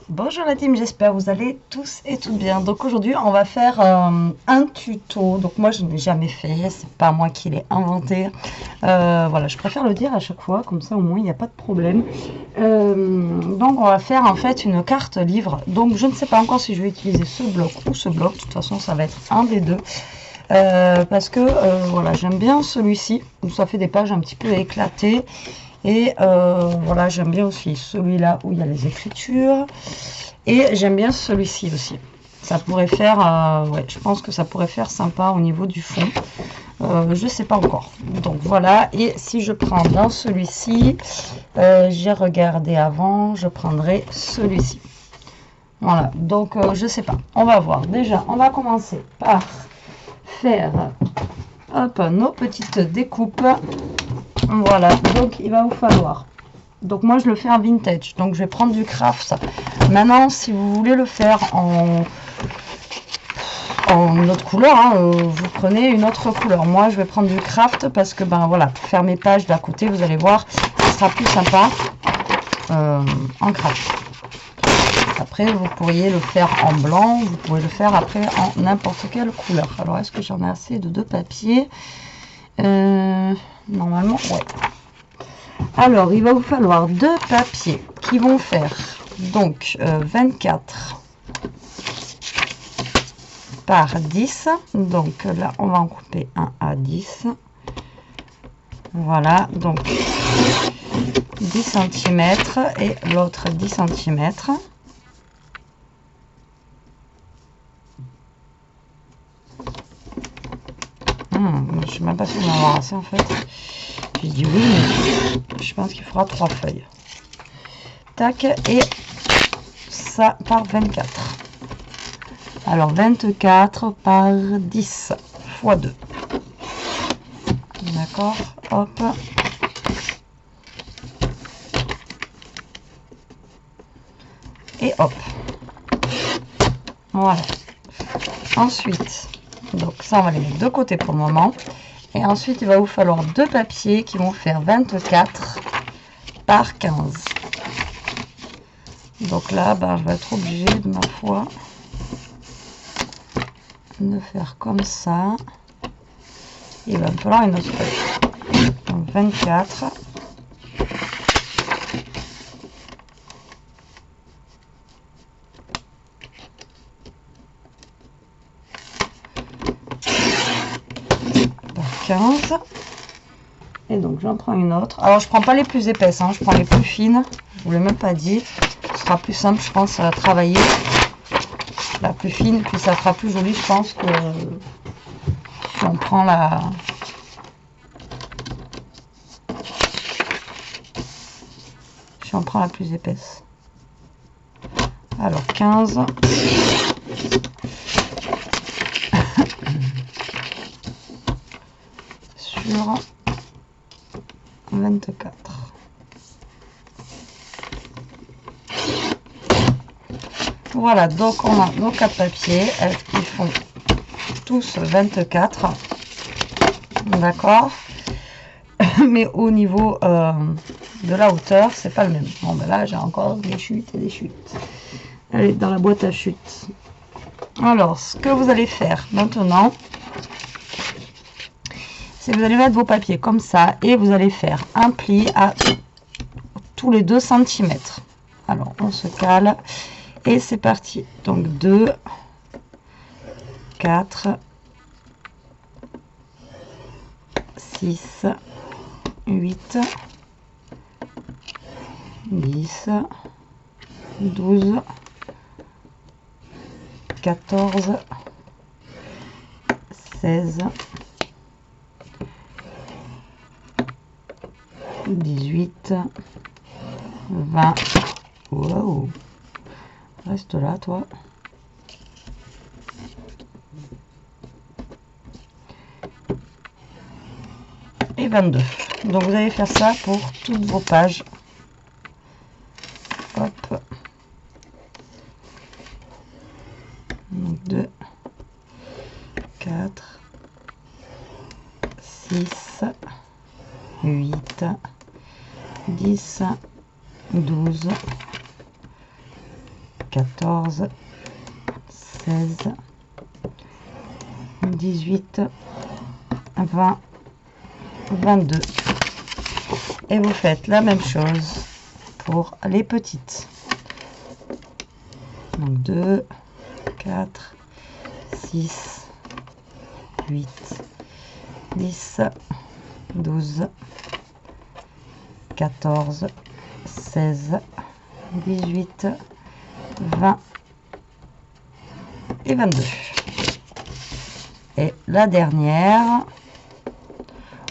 Bonjour la team, j'espère que vous allez tous et toutes bien. Donc aujourd'hui on va faire un tuto. Donc moi je n'ai jamais fait, c'est pas moi qui l'ai inventé. Voilà, je préfère le dire à chaque fois, comme ça au moins il n'y a pas de problème. Donc on va faire en fait une carte livre. Donc je ne sais pas encore si je vais utiliser ce bloc ou ce bloc. De toute façon ça va être un des deux. Parce que voilà, j'aime bien celui-ci où ça fait des pages un petit peu éclatées. Et voilà, j'aime bien aussi celui-là où il y a les écritures. Et j'aime bien celui-ci aussi. Ça pourrait faire, ouais, je pense que ça pourrait faire sympa au niveau du fond. Je sais pas encore. Donc voilà, et si je prends dans celui-ci, j'ai regardé avant, je prendrai celui-ci. Voilà, donc je sais pas. On va voir. Déjà, on va commencer par faire hop, nos petites découpes. Voilà, donc il va vous falloir. Donc moi je le fais en vintage, donc je vais prendre du craft. Maintenant, si vous voulez le faire en autre couleur, hein, vous prenez une autre couleur. Moi je vais prendre du craft parce que ben voilà, pour faire mes pages d'à côté, vous allez voir, ce sera plus sympa en craft. Après vous pourriez le faire en blanc, vous pouvez le faire après en n'importe quelle couleur. Alors est-ce que j'en ai assez de deux papiers? Normalement, ouais. Alors, il va vous falloir deux papiers qui vont faire donc 24 par 10. Donc là, on va en couper un à 10. Voilà, donc 10 cm et l'autre 10 cm. Je ne sais même pas si on va avoir assez en fait. J'ai dit oui, mais je pense qu'il faudra 3 feuilles. Tac, et ça par 24. Alors 24 par 10 fois 2. D'accord, hop. Et hop. Voilà. Ensuite, donc ça on va les mettre de côté pour le moment. Et ensuite, il va vous falloir deux papiers qui vont faire 24 par 15. Donc là, ben, je vais être obligée de ma foi de faire comme ça. Il va me falloir une autre feuille. Donc 24. Par 15. Et donc j'en prends une autre. Alors je prends pas les plus épaisses, hein, je prends les plus fines. Je vous l'ai même pas dit. Ce sera plus simple, je pense, à travailler. La plus fine, puis ça sera plus joli, je pense, que si on prend la... Si on prend la plus épaisse. Alors 15. Sur 24. Voilà, donc on a nos 4 papiers, ils font tous 24, d'accord, mais au niveau de la hauteur, c'est pas le même. Bon, ben là, j'ai encore des chutes et des chutes. Allez, dans la boîte à chutes. Alors, ce que vous allez faire maintenant, c'est que vous allez mettre vos papiers comme ça et vous allez faire un pli à tous les 2 cm. Alors, on se cale. Et c'est parti. Donc 2, 4, 6, 8, 10, 12, 14, 16, 18, 20. Wow. Reste là, toi. Et 22. Donc vous allez faire ça pour toutes vos pages. Hop. Donc 2, 4, 6, 8, 10, 12, 14, 16, 18, 20, 22. Et vous faites la même chose pour les petites. Donc 2, 4, 6, 8, 10, 12, 14, 16, 18, 20 et 22. Et la dernière,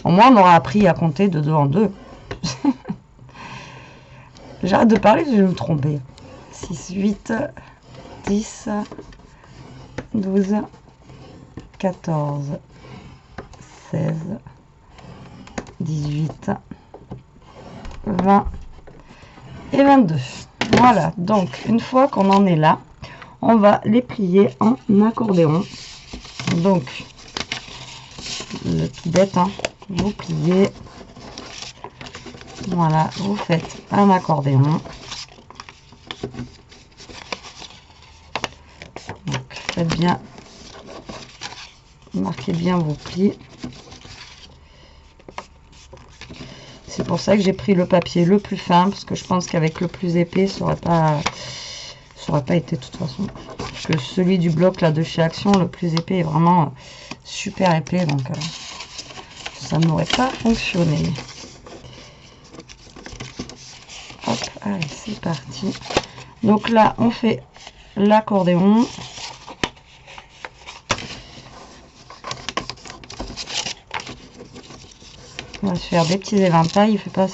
au moins on aura appris à compter de 2 en 2. J'arrête de parler, je vais me tromper. 6, 8, 10, 12, 14, 16, 18, 20 et 22. Voilà, donc une fois qu'on en est là, on va les plier en accordéon. Donc, le tout bête, hein, vous pliez, voilà, vous faites un accordéon. Donc, faites bien, marquez bien vos plis. C'est pour ça que j'ai pris le papier le plus fin, parce que je pense qu'avec le plus épais, ça aurait pas été de toute façon. Parce que celui du bloc là de chez Action, le plus épais est vraiment super épais, donc ça n'aurait pas fonctionné. Hop, allez, c'est parti. Donc là, on fait l'accordéon. On va se faire des petits éventails, il fait pas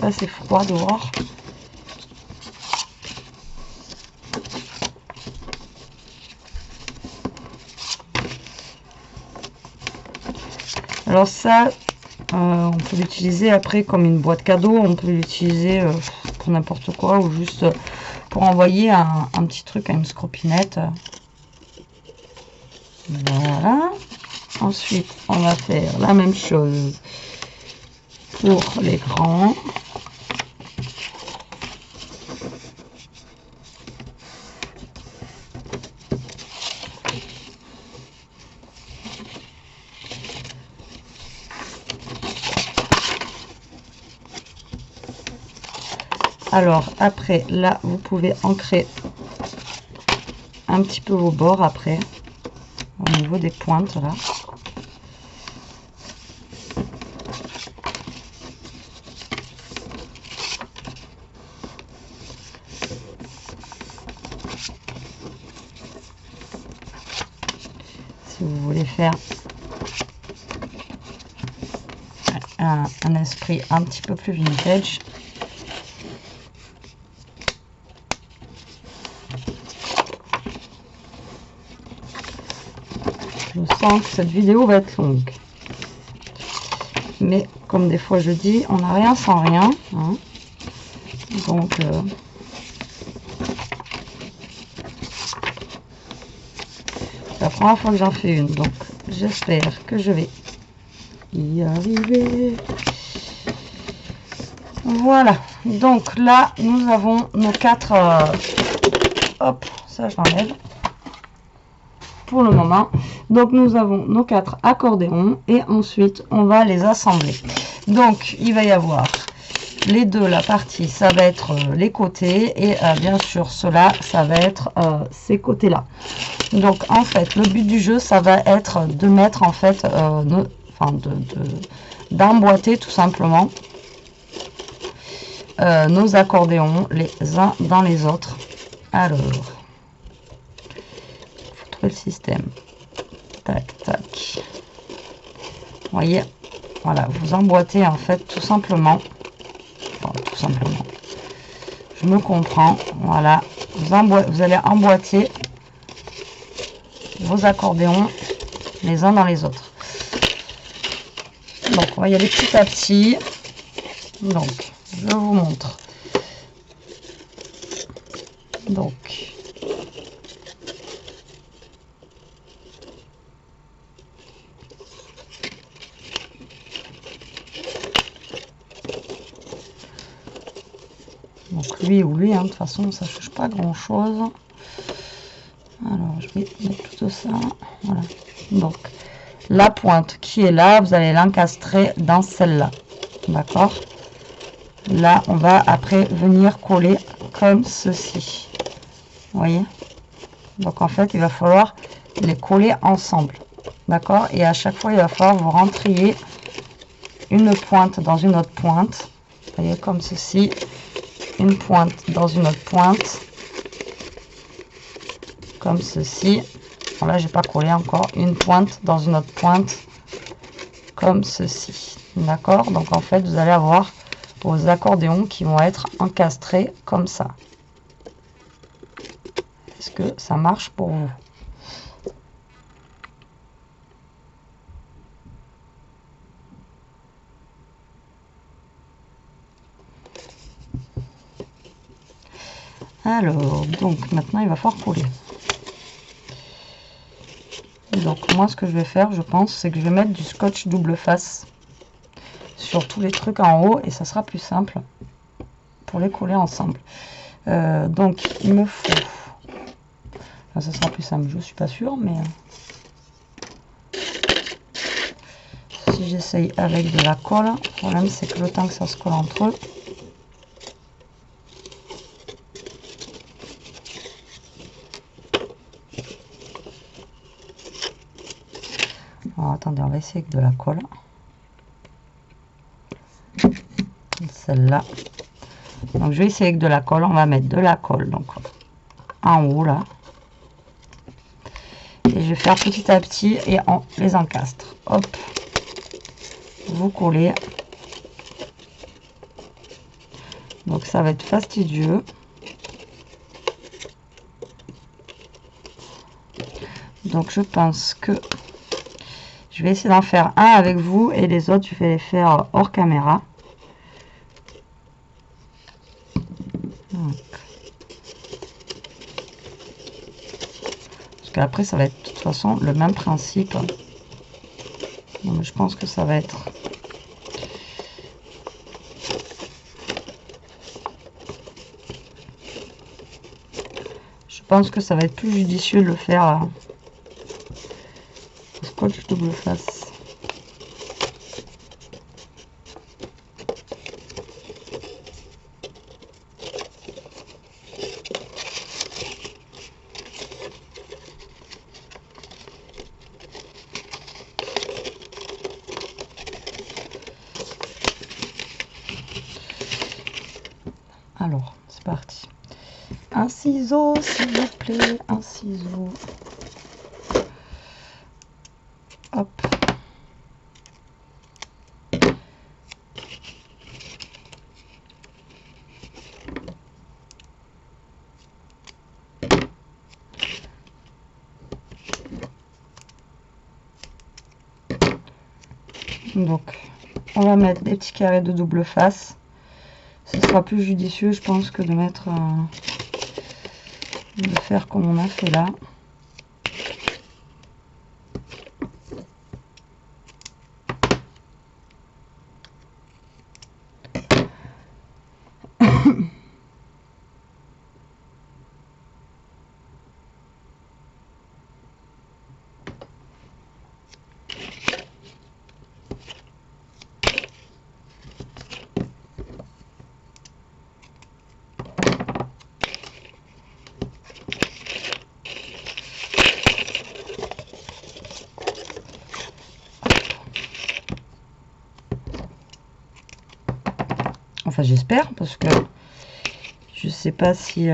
assez froid dehors. Alors ça, on peut l'utiliser après comme une boîte cadeau, on peut l'utiliser pour n'importe quoi ou juste pour envoyer un petit truc à une scropinette. Voilà. Ensuite, on va faire la même chose pour les grands. Alors après, là, vous pouvez ancrer un petit peu vos bords après, au niveau des pointes là. Si vous voulez faire un esprit un petit peu plus vintage. Je sens que cette vidéo va être longue. Mais comme des fois je dis, on n'a rien sans rien. Hein. Donc, c'est la première fois que j'en fais une. Donc, j'espère que je vais y arriver. Voilà. Donc là, nous avons nos 4... hop, ça je l'enlève. Pour le moment. Donc nous avons nos 4 accordéons et ensuite on va les assembler. Donc il va y avoir les deux, la partie ça va être les côtés et bien sûr cela ça va être ces côtés là. Donc en fait le but du jeu ça va être de mettre en fait d'emboîter tout simplement nos accordéons les uns dans les autres. Alors le système, tac tac, vous voyez, voilà, vous emboîtez en fait tout simplement, enfin, tout simplement, je me comprends, voilà, vous allez emboîter vos accordéons les uns dans les autres. Donc on va y aller petit à petit. Donc je vous montre. Donc lui ou lui, hein, de toute façon ça change pas grand chose. Alors je vais mettre tout ça, voilà. Donc la pointe qui est là, vous allez l'encastrer dans celle-là, d'accord. Là on va après venir coller comme ceci, vous voyez. Donc en fait il va falloir les coller ensemble, d'accord. Et à chaque fois il va falloir vous rentriez une pointe dans une autre pointe, vous voyez, comme ceci, une pointe dans une autre pointe, comme ceci. Bon, là j'ai pas collé encore, une pointe dans une autre pointe, comme ceci, d'accord. Donc en fait vous allez avoir vos accordéons qui vont être encastrés comme ça. Est-ce que ça marche pour vous? Alors, donc maintenant il va falloir coller. Donc moi ce que je vais faire, je pense, c'est que je vais mettre du scotch double face sur tous les trucs en haut et ça sera plus simple pour les coller ensemble. Donc il me faut, enfin, ça sera plus simple, je suis pas sûre, mais si j'essaye avec de la colle, le problème c'est que le temps que ça se colle entre eux, alors, attendez, on va essayer avec de la colle, celle-là. Donc je vais essayer avec de la colle, on va mettre de la colle donc en haut là, et je vais faire petit à petit et on les encastre. Hop, vous collez. Donc ça va être fastidieux. Donc je pense que je vais essayer d'en faire un avec vous et les autres je vais les faire hors caméra. Donc. Parce qu'après ça va être de toute façon le même principe. Donc, je pense que ça va être... Je pense que ça va être plus judicieux de le faire au scotch double face. Alors, c'est parti. Un ciseau, s'il vous plaît, un ciseau. Hop. Donc, on va mettre des petits carrés de double face. Ce sera plus judicieux, je pense, que de mettre... de faire comme on a fait là. Enfin, j'espère, parce que je sais pas si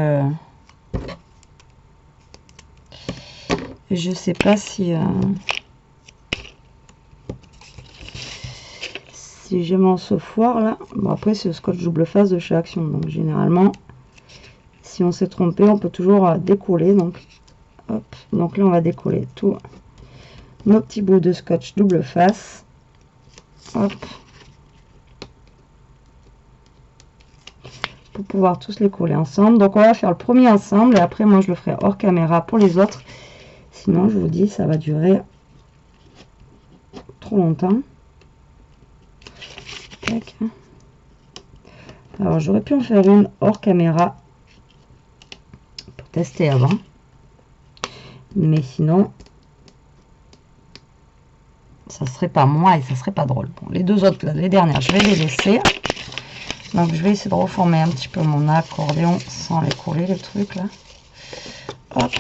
si j'ai mon ce foire là. Bon, après c'est le scotch double face de chez Action, donc généralement si on s'est trompé on peut toujours décoller. Donc hop, donc là on va décoller tous nos petits bouts de scotch double face. Hop, pour pouvoir tous les coller ensemble. Donc on va faire le premier ensemble et après moi je le ferai hors caméra pour les autres, sinon je vous dis ça va durer trop longtemps. Tac. Alors j'aurais pu en faire une hors caméra pour tester avant, mais sinon ça serait pas moi et ça serait pas drôle. Bon, les deux autres là, les dernières, je vais les laisser. Donc je vais essayer de reformer un petit peu mon accordéon sans les coller les trucs là. Hop.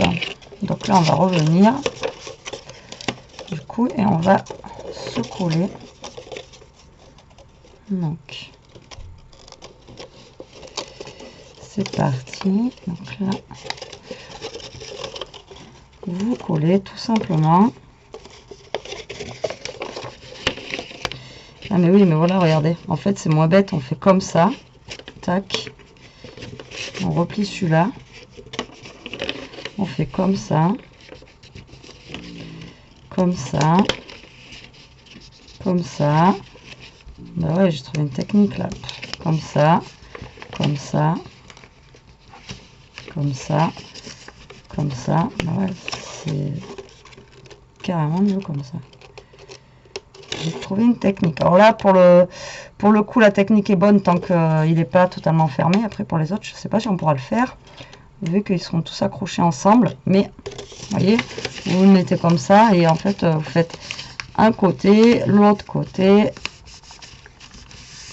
Donc là on va revenir du coup et on va se coller. Donc c'est parti. Donc là vous collez tout simplement. Ah mais oui, mais voilà, regardez, en fait c'est moins bête, on fait comme ça, tac, on replie celui-là, on fait comme ça, comme ça, comme ça, bah ouais, j'ai trouvé une technique là, comme ça, comme ça, comme ça, comme ça, bah ouais, c'est carrément mieux comme ça. J'ai trouvé une technique. Alors là, pour le coup, la technique est bonne tant qu'il n'est pas totalement fermé. Après, pour les autres, je ne sais pas si on pourra le faire, vu qu'ils seront tous accrochés ensemble. Mais, vous voyez, vous le mettez comme ça, et en fait, vous faites un côté, l'autre côté,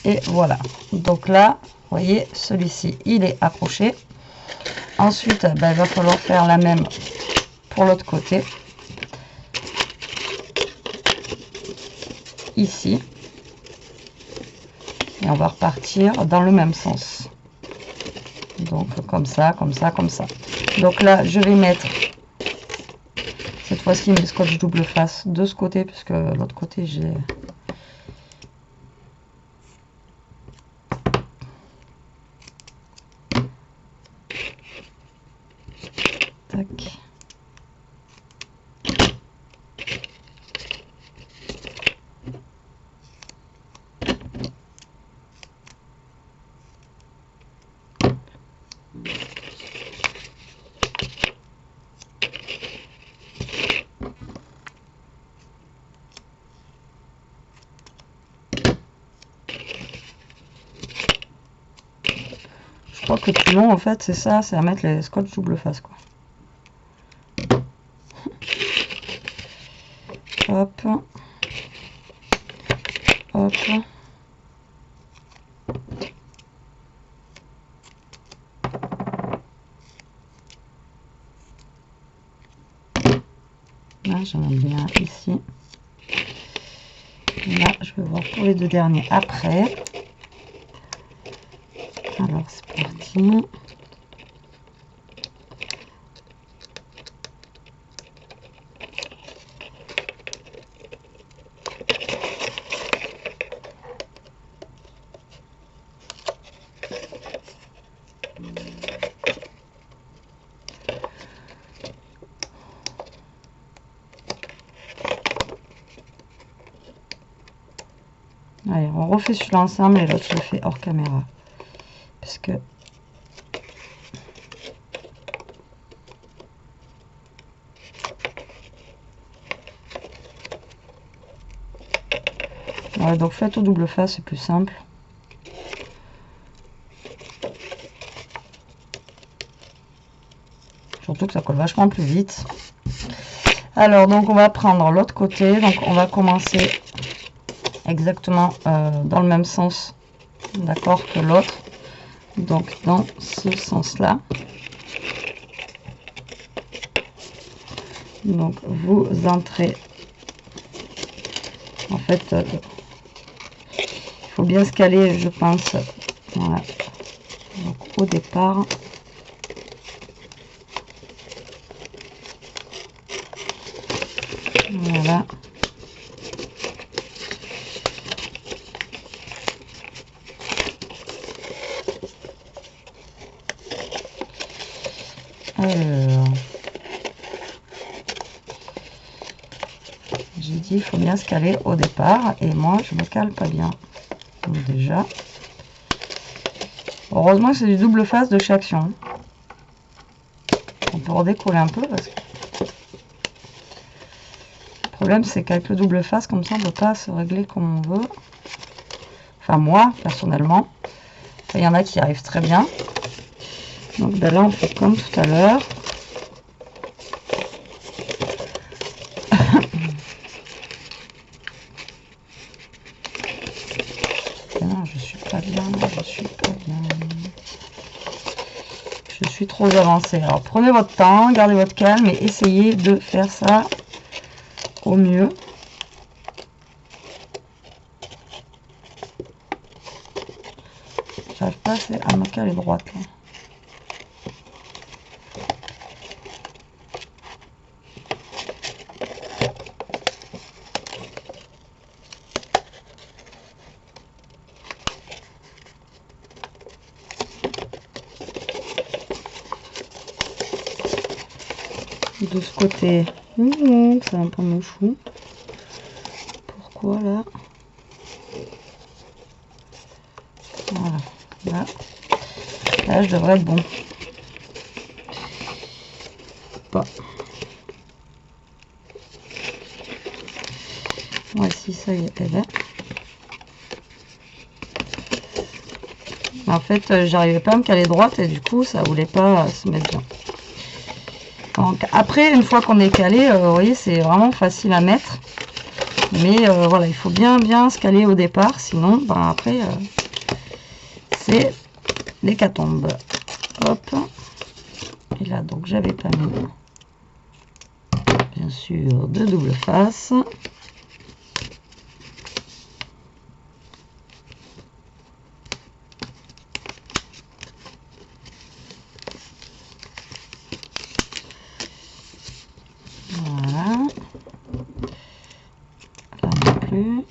et voilà. Donc là, vous voyez, celui-ci, il est accroché. Ensuite, ben, il va falloir faire la même pour l'autre côté. Ici et on va repartir dans le même sens, donc comme ça, comme ça, comme ça. Donc là je vais mettre cette fois-ci mes scotch double face de ce côté puisque l'autre côté j'ai tac. Je crois que le plus long en fait c'est ça, c'est à mettre les scotch double face quoi. Hop, hop. Là j'en ai bien ici. Là je vais voir pour les deux derniers après. Alors c'est parti. Allez, on refait celui-là ensemble et l'autre je le fais hors caméra. Parce que ouais, donc faites au double face, c'est plus simple. Surtout que ça colle vachement plus vite. Alors donc on va prendre l'autre côté, donc on va commencer exactement dans le même sens, d'accord, que l'autre, donc dans ce sens là. Donc vous entrez, en fait il faut bien se caler je pense, voilà, donc au départ. Voilà. Alors, j'ai dit il faut bien se caler au départ et moi je me cale pas bien. Donc déjà, heureusement que c'est du double face de chez Action. On peut redécoller un peu parce que le problème c'est qu'avec le double face comme ça on ne peut pas se régler comme on veut. Enfin moi personnellement. Il y en a qui arrivent très bien. Donc ben là, on fait comme tout à l'heure. Non, je suis pas bien, je suis pas bien. Je suis trop avancée. Alors prenez votre temps, gardez votre calme et essayez de faire ça au mieux. J'arrive pas à me caler droite là. De ce côté, c'est un peu mon chou. Pourquoi là? Voilà. Là, je devrais être bon. Pas. Voici, ça y est, elle est. En fait, j'arrivais pas à me caler droite et du coup, ça voulait pas se mettre bien. Donc, après, une fois qu'on est calé, vous voyez, c'est vraiment facile à mettre. Mais voilà, il faut bien se caler au départ, sinon, ben, après, c'est l'hécatombe. Hop. Et là, donc, j'avais pas mis, bien sûr, de double face. Voilà. Là non plus.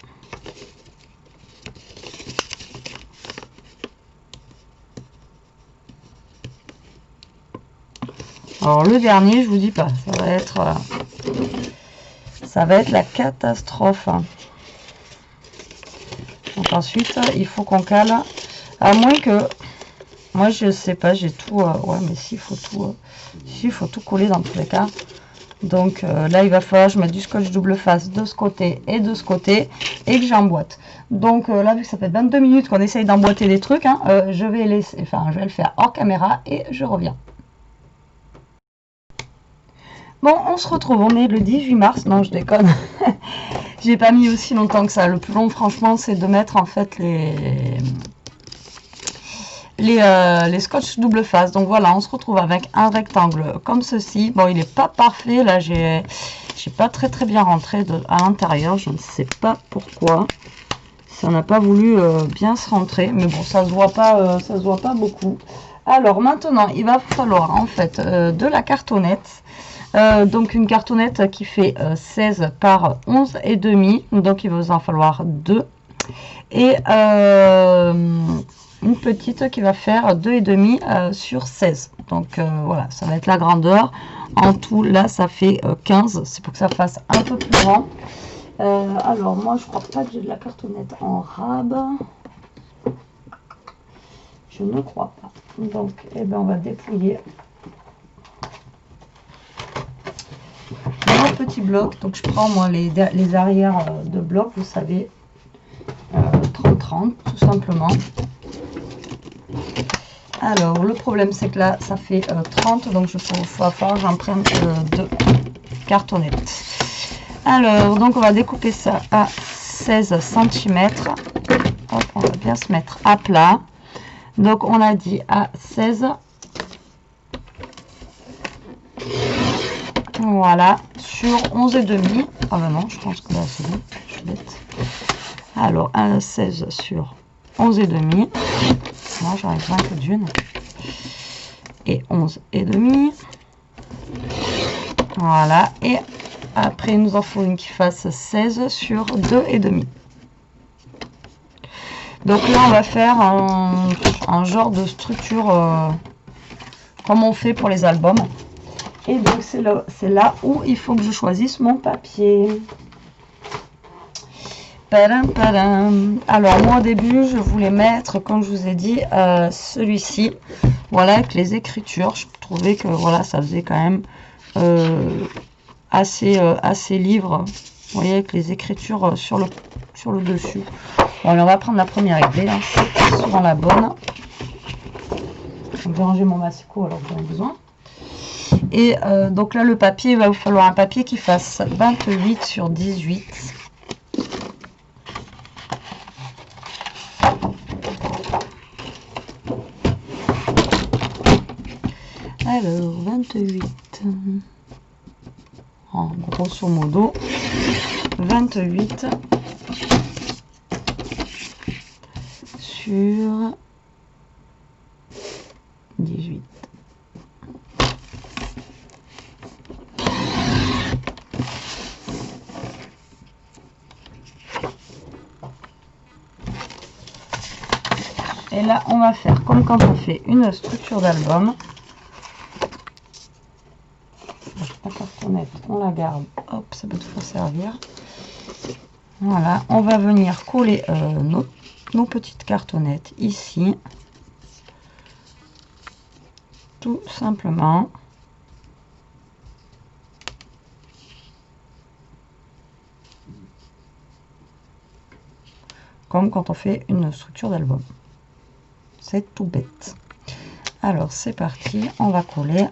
Alors le dernier, je vous dis pas, ça va être la catastrophe. Donc ensuite, il faut qu'on cale, à moins que, moi je sais pas, j'ai tout, ouais mais s'il faut tout, s'il faut tout coller dans tous les cas. Donc là, il va falloir que je mette du scotch double face de ce côté et de ce côté et que j'emboîte. Donc là, vu que ça fait 22 minutes qu'on essaye d'emboîter des trucs, hein, je vais le faire hors caméra et je reviens. Bon, on se retrouve, on est le 18 mars, non je déconne, j'ai pas mis aussi longtemps que ça, le plus long franchement c'est de mettre en fait les scotch double face. Donc voilà, on se retrouve avec un rectangle comme ceci. Bon, il n'est pas parfait, là j'ai pas très bien rentré à l'intérieur, je ne sais pas pourquoi, ça n'a pas voulu bien se rentrer, mais bon, ça se voit pas beaucoup. Alors maintenant, il va falloir en fait de la cartonnette. Donc une cartonnette qui fait 16 par 11 et demi, donc il va vous en falloir 2 et une petite qui va faire 2 et demi sur 16. Donc voilà, ça va être la grandeur. En tout là ça fait 15, c'est pour que ça fasse un peu plus grand. Alors moi je crois pas que j'ai de la cartonnette en rab, je ne crois pas. Donc eh ben, on va dépouiller petit bloc. Donc je prends moi les arrières de bloc, vous savez, 30-30 tout simplement. Alors le problème c'est que là ça fait 30, donc il va falloir que j'en prenne 2 cartonnettes. Alors donc on va découper ça à 16 cm. Hop, on va bien se mettre à plat. Donc on a dit à 16. Voilà, sur 11 et demi. Ah ben non, je pense que là c'est bon, je suis bête. Alors, un 16 sur 11 et demi. Moi j'aurais besoin que d'une. Et 11 et demi. Voilà, et après il nous en faut une qui fasse 16 sur 2 et demi. Donc là on va faire un genre de structure comme on fait pour les albums. Et donc c'est là où il faut que je choisisse mon papier. Padam, padam. Alors moi au début je voulais mettre, comme je vous ai dit, celui-ci. Voilà, avec les écritures. Je trouvais que voilà, ça faisait quand même assez livre. Vous voyez, avec les écritures sur le dessus. Bon, allez, on va prendre la première idée, hein. C'est souvent la bonne. Donc, j'ai rangé mon massicot alors que j'en ai besoin. Et donc là, le papier, il va vous falloir un papier qui fasse 28 sur 18. Alors, 28. En grosso modo, 28 sur 18. Et là, on va faire comme quand on fait une structure d'album. La cartonnette, on la garde. Hop, ça peut toujours servir. Voilà, on va venir coller nos petites cartonnettes ici. Tout simplement. Comme quand on fait une structure d'album. C'est tout bête. Alors c'est parti, on va coller.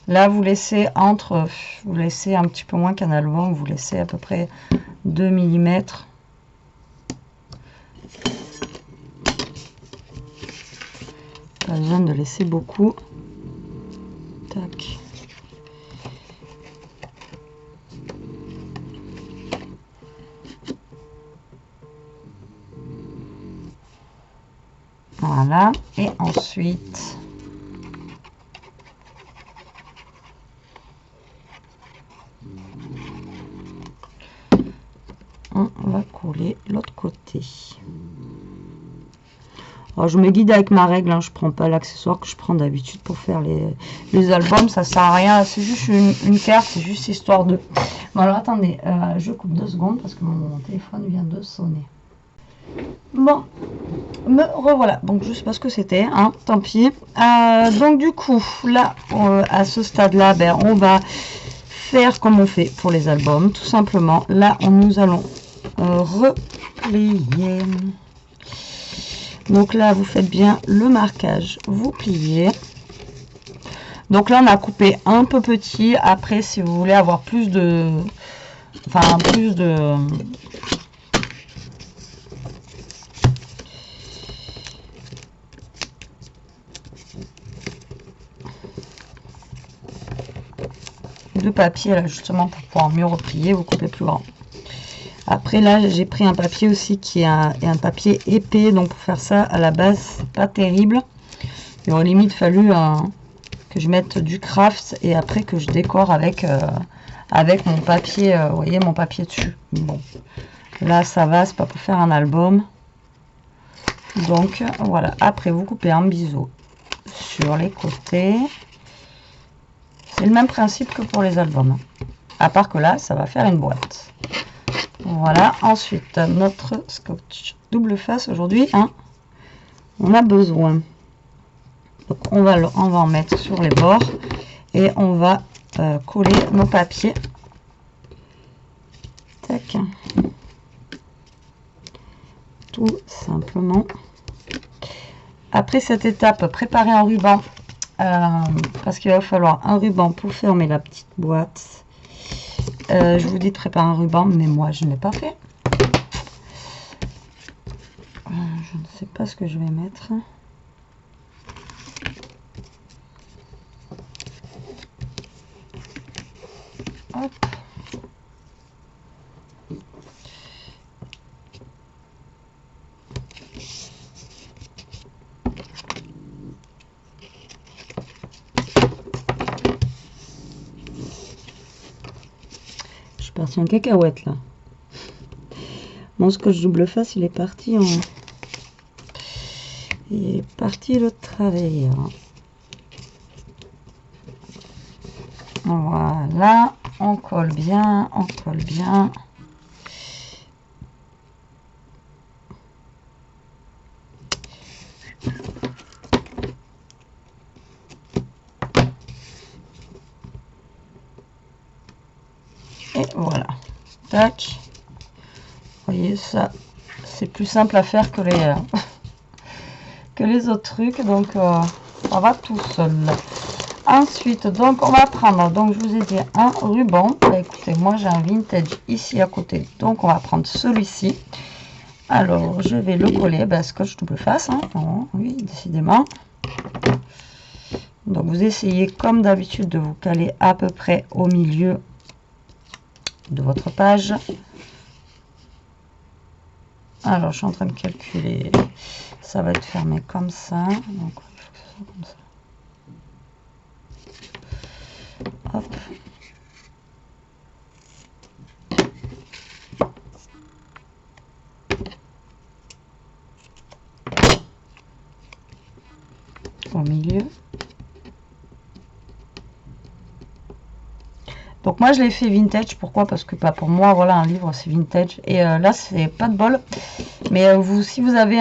Là, vous laissez un petit peu moins qu'un album, vous laissez à peu près 2 mm. Pas besoin de laisser beaucoup. Tac. Voilà. Et ensuite, on va coller l'autre côté. Alors, je me guide avec ma règle, hein, je prends pas l'accessoire que je prends d'habitude pour faire les albums, ça sert à rien, c'est juste une carte, c'est juste histoire de... Bon alors attendez, je coupe 2 secondes parce que mon téléphone vient de sonner. Bon, me revoilà, donc je sais pas ce que c'était, hein, tant pis. Donc du coup, là, à ce stade-là, ben, on va faire comme on fait pour les albums, tout simplement. Là, nous allons replier. Donc là, vous faites bien le marquage, vous pliez. Donc là, on a coupé un peu petit. Après, si vous voulez avoir plus de... Enfin, plus de... de papier, là, justement, pour pouvoir mieux replier, vous coupez plus grand. Après là j'ai pris un papier aussi qui est un papier épais, donc pour faire ça à la base c'est pas terrible. Il aurait limite fallu que je mette du craft et après que je décore avec mon papier, vous voyez mon papier dessus. Bon là ça va, c'est pas pour faire un album. Donc voilà, après vous coupez un biseau sur les côtés. C'est le même principe que pour les albums, à part que là ça va faire une boîte. Voilà, ensuite notre scotch double face aujourd'hui, hein, on a besoin. Donc on va en mettre sur les bords et on va coller nos papiers. Tac. Tout simplement. Après cette étape, préparer un ruban parce qu'il va falloir un ruban pour fermer la petite boîte. Je vous dis de préparer un ruban, mais moi je ne l'ai pas fait. Je ne sais pas ce que je vais mettre. Hop. Parti en cacahuète là. Mon scotch double face il est parti en... Il est parti de travers. Voilà, on colle bien, on colle bien. tac. Vous voyez, ça, c'est plus simple à faire que les autres trucs, donc ça va tout seul. Ensuite, donc on va prendre, donc je vous ai dit un ruban. Bah, écoutez, moi j'ai un vintage ici à côté, donc on va prendre celui-ci. Alors je vais le coller, bah, scotch double face, hein. Oh, oui, décidément. Donc vous essayez comme d'habitude de vous caler à peu près au milieu de votre page. Alors je suis en train de calculer, ça va être fermé comme ça, donc il faut que ce soit comme ça. Hop. Au milieu. Donc moi je l'ai fait vintage, pourquoi? Parce que pour moi voilà, un livre c'est vintage, et là c'est pas de bol, mais vous, si vous avez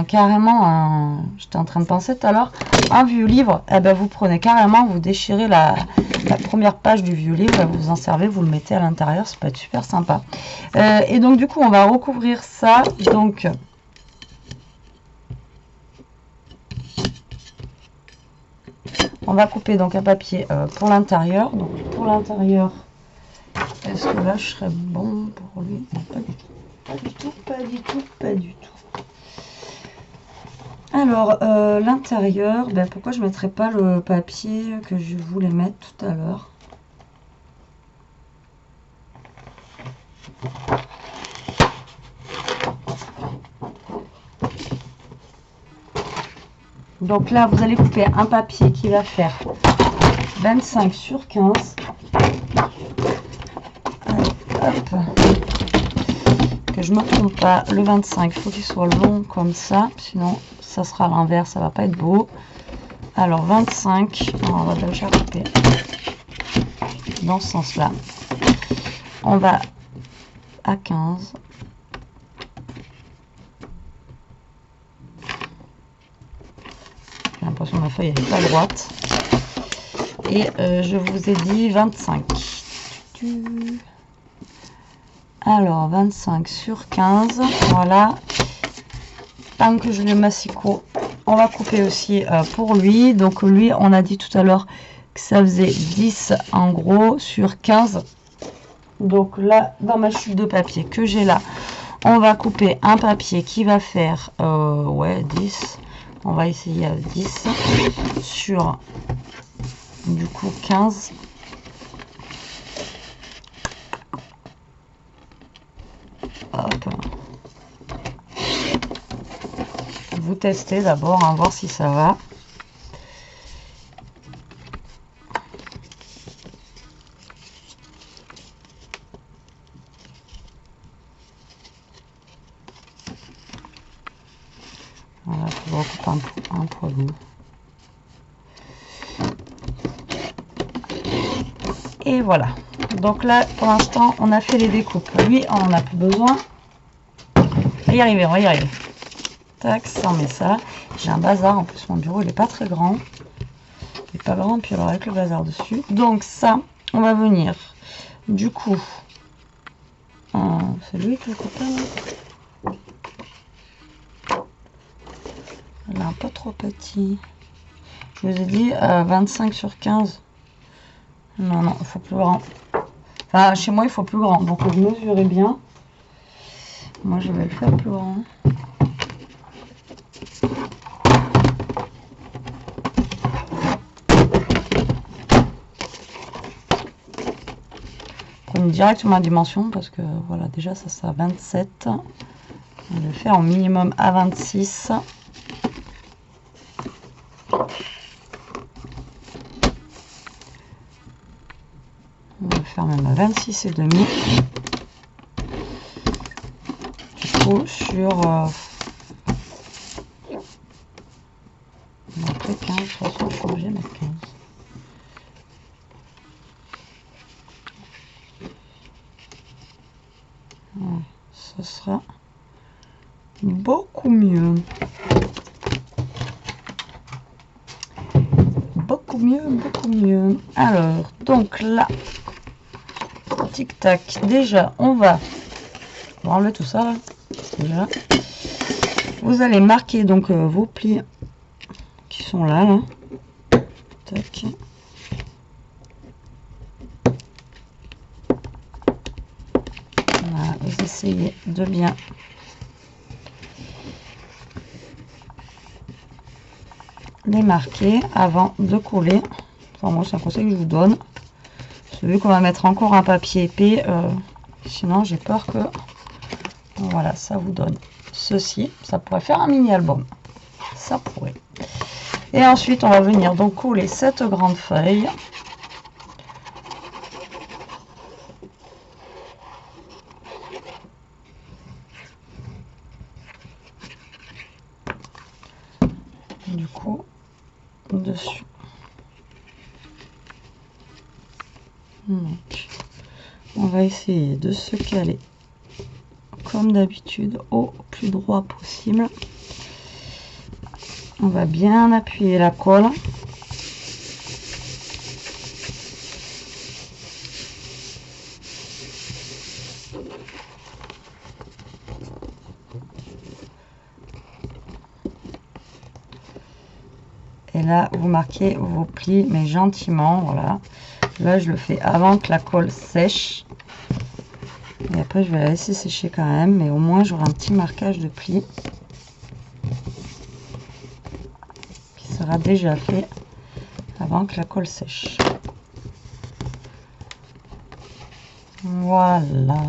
carrément un, j'étais en train de penser tout à l'heure, un vieux livre, eh ben vous prenez carrément, vous déchirez la première page du vieux livre, et vous en servez, vous le mettez à l'intérieur, ça peut être super sympa. Et donc du coup on va recouvrir ça, donc on va couper donc un papier pour l'intérieur. Donc pour l'intérieur, est-ce que là je serais bon pour lui? Non, pas du tout. Pas du tout, pas du tout, pas du tout. Alors l'intérieur, ben, pourquoi je ne mettrais pas le papier que je voulais mettre tout à l'heure? Donc là, vous allez couper un papier qui va faire 25 sur 15. Allez, hop. Que je ne me trompe pas, le 25, il faut qu'il soit long comme ça, sinon ça sera à l'envers, ça va pas être beau. Alors 25, on va déjà couper dans ce sens-là. On va à 15. J'ai l'impression que ma feuille n'est pas droite. Et je vous ai dit 25. Alors 25 sur 15. Voilà. Tant que je le massicot, on va couper aussi pour lui. Donc lui, on a dit tout à l'heure que ça faisait 10 en gros sur 15. Donc là, dans ma chute de papier que j'ai là, on va couper un papier qui va faire ouais, 10. On va essayer à 10 sur du coup 15. Hop. Vous testez d'abord, hein, voir si ça va. Voilà, je recoupe un poilu. Et voilà. Donc là, pour l'instant, on a fait les découpes. Lui, on n'en a plus besoin. On va y arriver, on va y arriver. Tac, ça, on met ça. J'ai un bazar, en plus mon bureau il est pas très grand. Il est pas grand, puis alors avec le bazar dessus. Donc ça, on va venir. Du coup, c'est lui qui le coupe là. Elle est un peu trop petit. Je vous ai dit 25 sur 15. Non, non, il faut plus grand. Enfin, chez moi, il faut plus grand. Donc, vous mesurez bien. Moi, je vais le faire plus grand. Prenez directement la dimension parce que, voilà, déjà, ça sera 27. On va le faire au minimum à 26. On va le faire même à 26 et demi. Du coup, sur après 15, de toute façon, je suis obligée de mettre 15. Ouais, ce sera beaucoup mieux. Beaucoup mieux, beaucoup mieux. Alors, donc là, tic tac. Déjà, on va enlever tout ça là. Déjà, vous allez marquer donc vos plis qui sont là. Tac. Voilà, vous essayez de bien les marquer avant de coller. Enfin, moi, c'est un conseil que je vous donne. Vu qu'on va mettre encore un papier épais, sinon j'ai peur que voilà, ça vous donne ceci. Ça pourrait faire un mini album, ça pourrait. Et ensuite on va venir donc coller cette grande feuille du coup dessus. Donc on va essayer de se caler comme d'habitude au plus droit possible. On va bien appuyer la colle. Et là, vous marquez vos plis, mais gentiment, voilà. Là, je le fais avant que la colle sèche. Et après, je vais la laisser sécher quand même, mais au moins, j'aurai un petit marquage de plis qui sera déjà fait avant que la colle sèche. Voilà.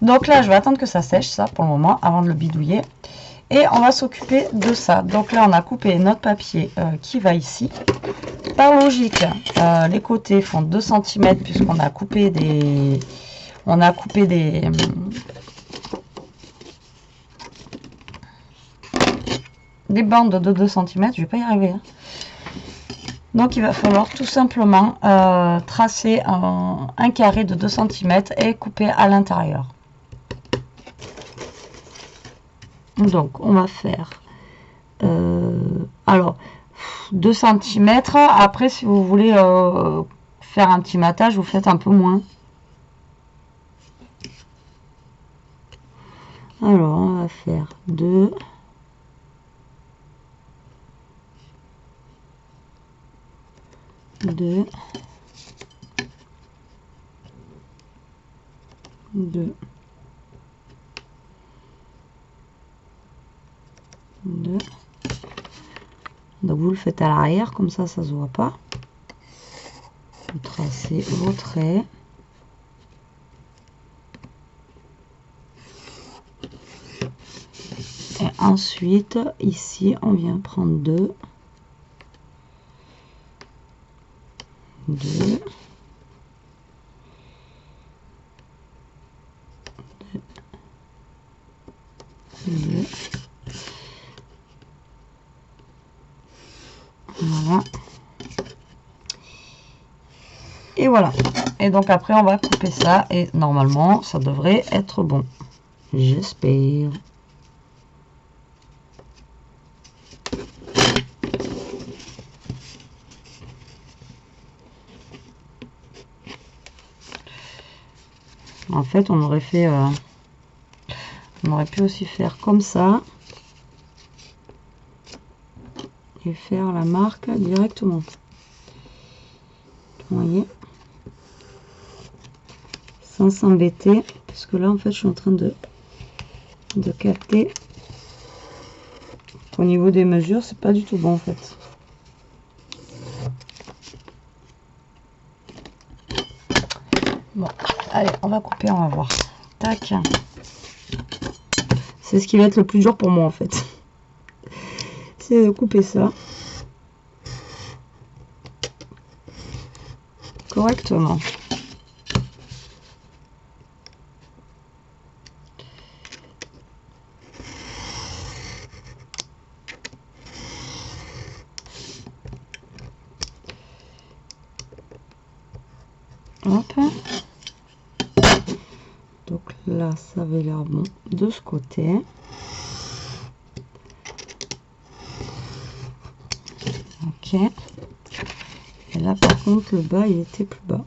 Donc là, je vais attendre que ça sèche, ça, pour le moment, avant de le bidouiller. Et on va s'occuper de ça. Donc là, on a coupé notre papier qui va ici. Par logique, les côtés font 2 cm puisqu'on a coupé des... On a coupé des bandes de 2 cm. Je vais pas y arriver. Hein. Donc il va falloir tout simplement tracer un carré de 2 cm et couper à l'intérieur. Donc on va faire alors 2 cm. Après si vous voulez faire un petit matage, vous faites un peu moins. Alors on va faire 2 2 2 2. Donc vous le faites à l'arrière, comme ça ça se voit pas. Vous tracez vos traits. Et ensuite, ici, on vient prendre 2. 2. 2. Voilà. Et voilà. Et donc après, on va couper ça. Et normalement, ça devrait être bon. J'espère. En fait, on aurait fait... on aurait pu aussi faire comme ça. Et faire la marque directement. Vous voyez, sans s'embêter, parce que là en fait je suis en train de capter au niveau des mesures, c'est pas du tout bon en fait. Bon, allez, on va couper, on va voir. Tac. C'est ce qui va être le plus dur pour moi en fait. C'est de couper ça correctement. Hop. Donc là, ça avait l'air bon de ce côté. Ok. Et là, par contre, le bas, il était plus bas.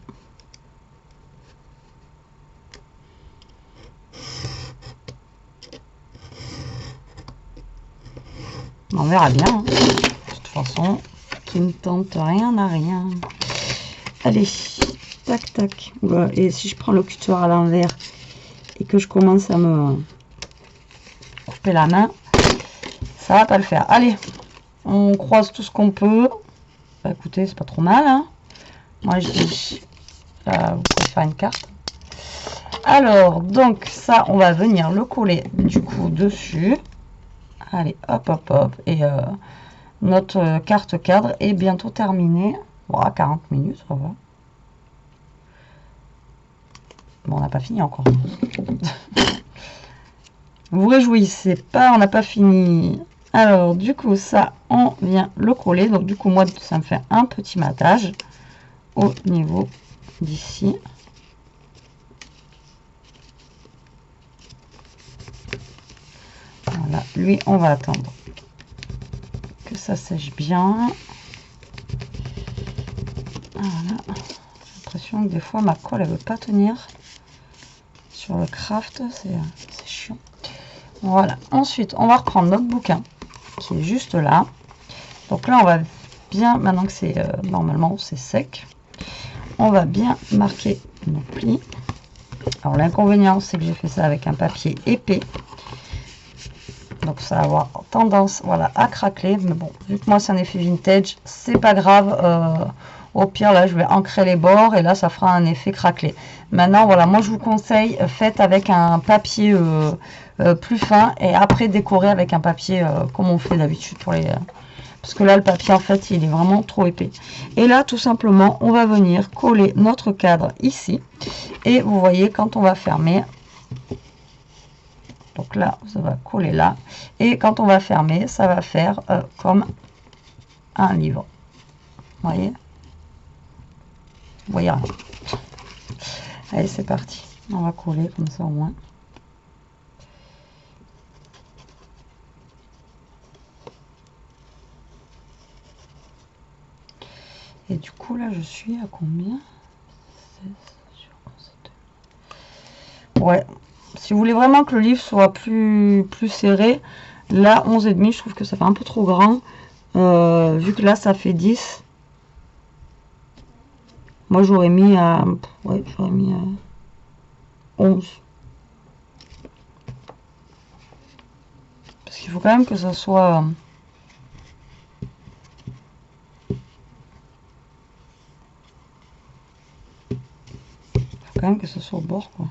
On verra bien. Hein. De toute façon, qui ne tente rien n'a rien. Allez, tac, tac. Voilà. Et si je prends le cutter à l'envers et que je commence à me couper la main, ça va pas le faire. Allez, on croise tout ce qu'on peut. Bah, écoutez, c'est pas trop mal. Hein. Moi, je dis, là, vous pouvez faire une carte. Alors, donc, ça, on va venir le coller, du coup, dessus. Allez, hop, hop, hop. Et notre carte cadre est bientôt terminée. Voilà, 40 minutes, ça va. Bon, on n'a pas fini encore. Vous réjouissez pas, on n'a pas fini. Alors, du coup, ça, on vient le coller. Donc, du coup, moi, ça me fait un petit matage au niveau d'ici. Voilà, lui, on va attendre que ça sèche bien. Voilà. J'ai l'impression que des fois, ma colle, elle veut pas tenir sur le craft. C'est chiant. Voilà. Ensuite, on va reprendre notre bouquin qui est juste là. Donc là, on va bien, maintenant que c'est normalement c'est sec, on va bien marquer nos plis. Alors l'inconvénient, c'est que j'ai fait ça avec un papier épais. Donc ça va avoir tendance, voilà, à craquer. Mais bon, vu que moi c'est un effet vintage, c'est pas grave. Au pire, là, je vais ancrer les bords et là, ça fera un effet craquelé. Maintenant, voilà, moi je vous conseille, faites avec un papier plus fin et après décorer avec un papier comme on fait d'habitude pour les... parce que là, le papier, en fait, il est vraiment trop épais. Et là, tout simplement, on va venir coller notre cadre ici. Et vous voyez, quand on va fermer, donc là, ça va coller là. Et quand on va fermer, ça va faire comme un livre. Vous voyez? Vous voyez rien. Allez, c'est parti. On va coller comme ça au moins. Et du coup, là, je suis à combien? Ouais. Si vous voulez vraiment que le livre soit plus serré, là, 11,5, je trouve que ça fait un peu trop grand. Vu que là, ça fait 10. Moi, j'aurais mis à... ouais, j'aurais mis à 11. Parce qu'il faut quand même que ça soit... faut quand même que ça soit au bord, quoi.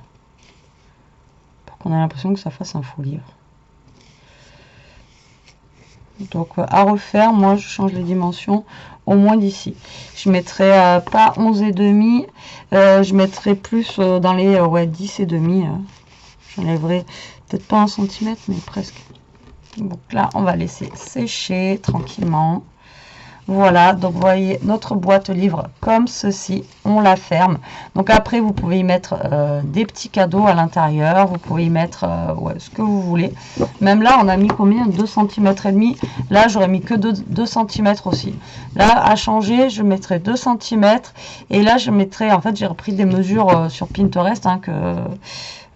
Pour qu'on ait l'impression que ça fasse un faux livre. Donc, à refaire, moi, je change les dimensions au moins d'ici. Je mettrai pas 11,5, je mettrai plus dans les ouais, 10,5. J'enlèverai peut-être pas 1 centimètre, mais presque. Donc là, on va laisser sécher tranquillement. Voilà, donc vous voyez notre boîte livre comme ceci, on la ferme. Donc après, vous pouvez y mettre des petits cadeaux à l'intérieur, vous pouvez y mettre ouais, ce que vous voulez. Même là, on a mis combien? 2 cm et demi. Là, j'aurais mis que 2 cm aussi. Là, à changer, je mettrai 2 cm. Et là, je mettrai, en fait, j'ai repris des mesures sur Pinterest hein,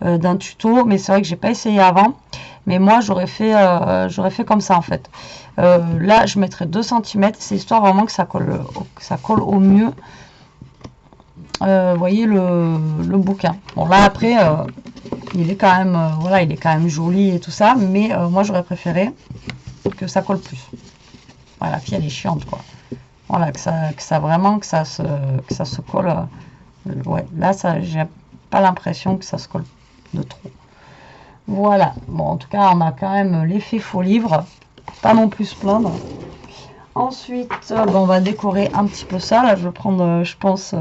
d'un tuto, mais c'est vrai que j'ai pas essayé avant. Mais moi, j'aurais fait comme ça en fait. Là, je mettrai 2 cm. C'est histoire vraiment que ça colle au mieux. Vous voyez le bouquin. Bon, là après, il est quand même, voilà, il est quand même joli et tout ça. Mais moi, j'aurais préféré que ça colle plus. Voilà, la fille, elle est chiante, quoi. Voilà, que ça vraiment, que ça se colle. Ouais, là, j'ai pas l'impression que ça se colle de trop. Voilà, bon en tout cas on a quand même l'effet faux livre, pas non plus se plaindre. Ensuite bon, on va décorer un petit peu ça, là je vais prendre je pense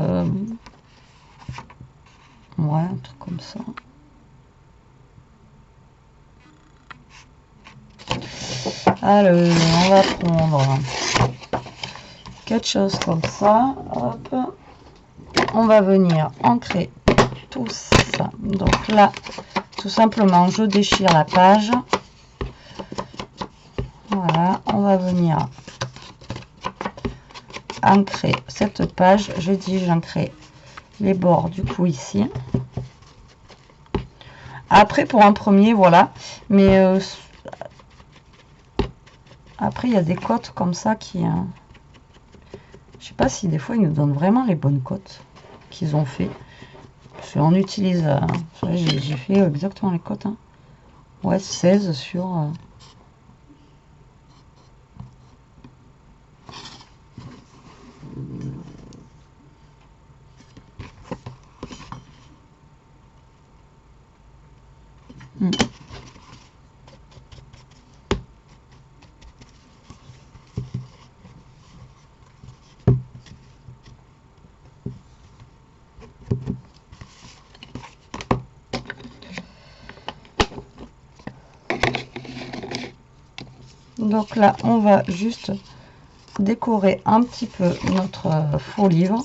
ouais un truc comme ça. Alors on va prendre quelque chose comme ça, hop, on va venir ancrer tout ça, donc là tout simplement, je déchire la page. Voilà, on va venir ancrer cette page. Je dis j'ancre les bords du coup ici. Après pour un premier, voilà. Mais Après, il y a des cotes comme ça qui... je sais pas si des fois, ils nous donnent vraiment les bonnes cotes qu'ils ont fait. Parce qu'on utilise... j'ai fait exactement les cotes. Hein. Ouais, 16 sur... Donc là, on va juste décorer un petit peu notre faux livre.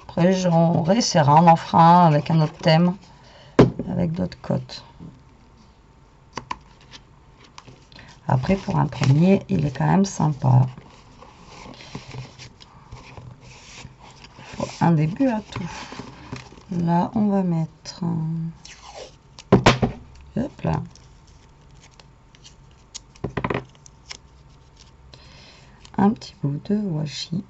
Après, j'en réessayera, on en fera un avec un autre thème, avec d'autres cotes. Après, pour un premier, il est quand même sympa. Il faut un début à tout. Là, on va mettre... hop là. Un petit bout de washi.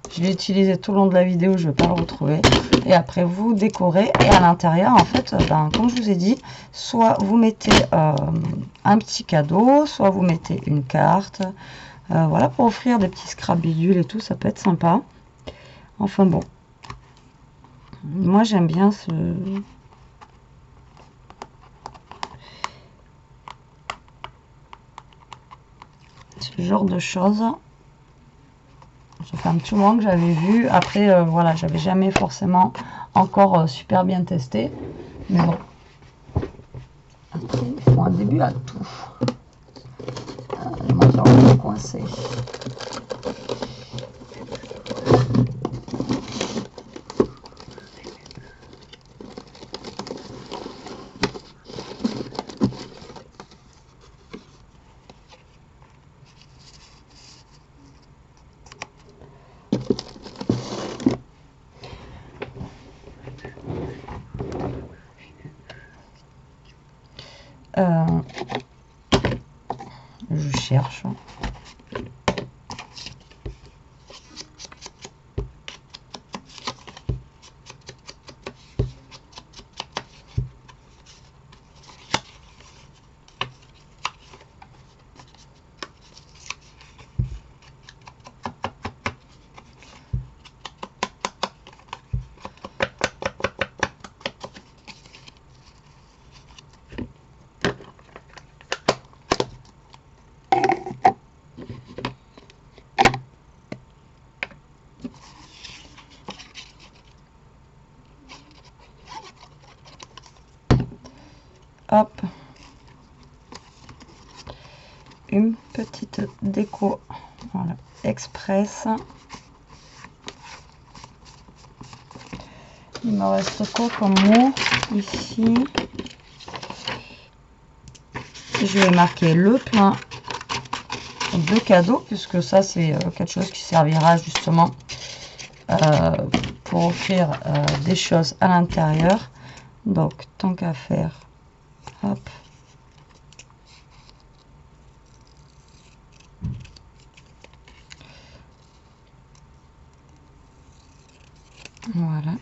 Je l'ai utilisé tout le long de la vidéo, je ne vais pas le retrouver. Et après, vous décorez. Et à l'intérieur, en fait, comme je vous ai dit, soit vous mettez un petit cadeau, soit vous mettez une carte. Voilà, pour offrir des petits scrap bidules et tout, ça peut être sympa. Enfin bon. Moi, j'aime bien ce genre de choses. Ça fait un petit moment que j'avais vu. Après, voilà, j'avais jamais forcément encore super bien testé. Mais bon. Après, il faut un début à tout. Moi, j'ai envie de coincer. Je cherche. Hop, une petite déco, voilà, express. Il me reste quoi comme mot ici? Je vais marquer le plein de cadeaux, puisque ça c'est quelque chose qui servira justement pour offrir des choses à l'intérieur. Donc tant qu'à faire, hop. Voilà.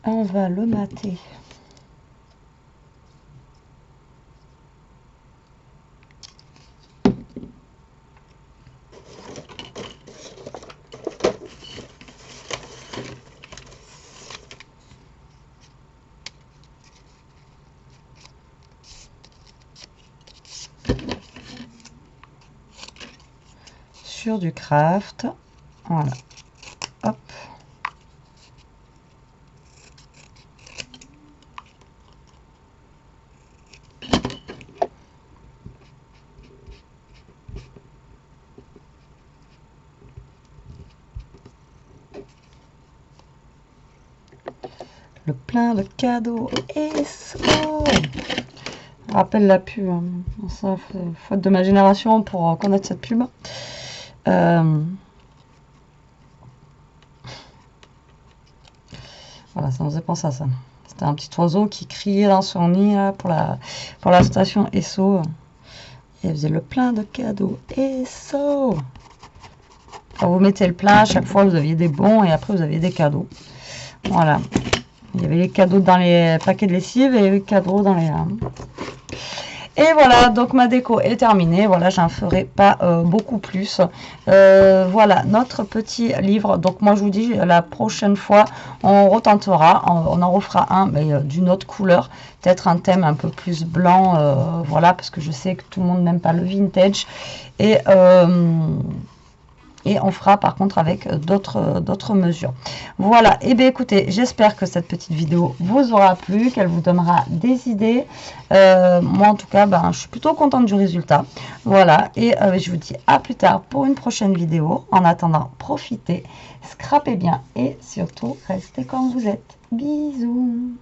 On va le mater. Sur du craft, voilà, hop. Le plein de cadeaux et so. Je rappelle la pub. Hein. Ça, faute de ma génération pour connaître cette pub. Voilà, ça nous faisait penser à ça. C'était un petit oiseau qui criait dans son nid là, pour la station Esso. Et il faisait le plein de cadeaux Esso. Quand vous mettez le plein, à chaque fois vous aviez des bons et après vous aviez des cadeaux. Voilà. Il y avait les cadeaux dans les paquets de lessive et les cadeaux dans les... Et voilà, donc ma déco est terminée. Voilà, j'en ferai pas beaucoup plus. Voilà, notre petit livre. Donc moi, je vous dis, la prochaine fois, on retentera. On en refera un, mais d'une autre couleur. Peut-être un thème un peu plus blanc. Voilà, parce que je sais que tout le monde n'aime pas le vintage. Et on fera par contre avec d'autres mesures. Voilà, et bien écoutez, j'espère que cette petite vidéo vous aura plu, qu'elle vous donnera des idées. Moi en tout cas, je suis plutôt contente du résultat. Voilà, et je vous dis à plus tard pour une prochaine vidéo. En attendant, profitez, scrapez bien et surtout, restez comme vous êtes. Bisous.